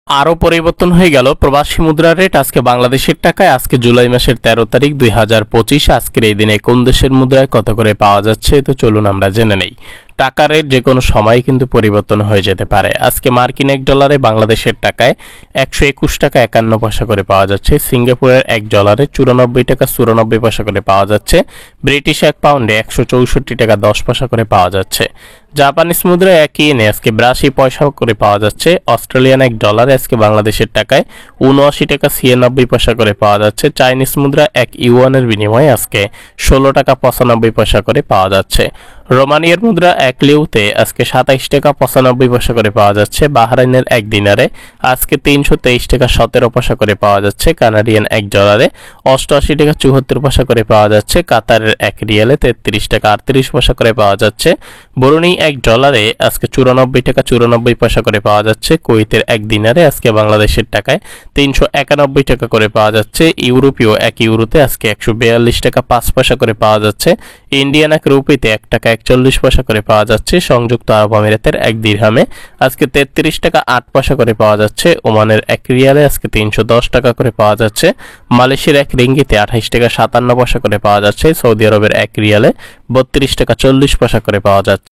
আরও পরিবর্তন হয়ে গেল প্রবাসী মুদ্রা রেট আজকে বাংলাদেশের টাকায়। আজকে জুলাই মাসের 13 তারিখ 2025। আজকের এই দিনে কোন দেশের মুদ্রায় কত করে পাওয়া যাচ্ছে তো চলুন আমরা জেনে নেই। টাকা রেট যে কোনো সময় কিন্তু পরিবর্তন হয়ে যেতে পারে। আজকে মার্কিন $1 বাংলাদেশের টাকায় 121 টাকা 51 পয়সা করে পাওয়া যাচ্ছে। সিঙ্গাপুরের $1 94 টাকা 94 পয়সা করে পাওয়া যাচ্ছে। ব্রিটিশ £1 164 টাকা 10 পয়সা করে পাওয়া যাচ্ছে। জাপানিজ মুদ্রায় এক ইয়েনে আজকে 82 পয়সা করে পাওয়া যাচ্ছে। অস্ট্রেলিয়ান $1 আজকে বাংলাদেশের টাকায় 79 টাকা 96 পয়সা করে পাওয়া যাচ্ছে। চাইনিজ মুদ্রা এক ইউয়ানের বিনিময়ে আজকে 16 টাকা 95 পয়সা করে পাওয়া যাচ্ছে। রোমানিয়ার মুদ্রা এক লিউতে আজকে 27 টাকা 95 পয়সা করে পাওয়া যাচ্ছে। বাহরাইনের এক দিনারে আজকে 323 টাকা 17 পয়সা করে পাওয়া যাচ্ছে। কানাডিয়ান $1 88 টাকা 74 পয়সা করে পাওয়া যাচ্ছে। কাতারের এক রিয়ালে 33 টাকা 38 পয়সা করে পাওয়া যাচ্ছে। বরুণী $1 আজকে 94 টাকা 94 পয়সা করে পাওয়া যাচ্ছে। কুয়েতের এক দিনারে আজকে বাংলাদেশের টাকায় 391 টাকা করে পাওয়া যাচ্ছে। ইউরোপীয় এক ইউরোতে আজকে 142 টাকা 5 পয়সা করে পাওয়া যাচ্ছে। ইন্ডিয়ান এক রুপিতে 1 টাকা 41 পয়সা করে পাওয়া যাচ্ছে। সংযুক্ত আরব আমিরাতের এক দিরহামে আজকে 33 টাকা 8 পয়সা করে পাওয়া যাচ্ছে। ওমানের এক রিয়ালে আজকে 310 টাকা করে পাওয়া যাচ্ছে। মালয়েশিয়ার এক রিঙ্গিতে 28 টাকা 57 পয়সা করে পাওয়া যাচ্ছে। সৌদি আরবের এক রিয়ালে 32 টাকা 40 পয়সা করে পাওয়া যাচ্ছে।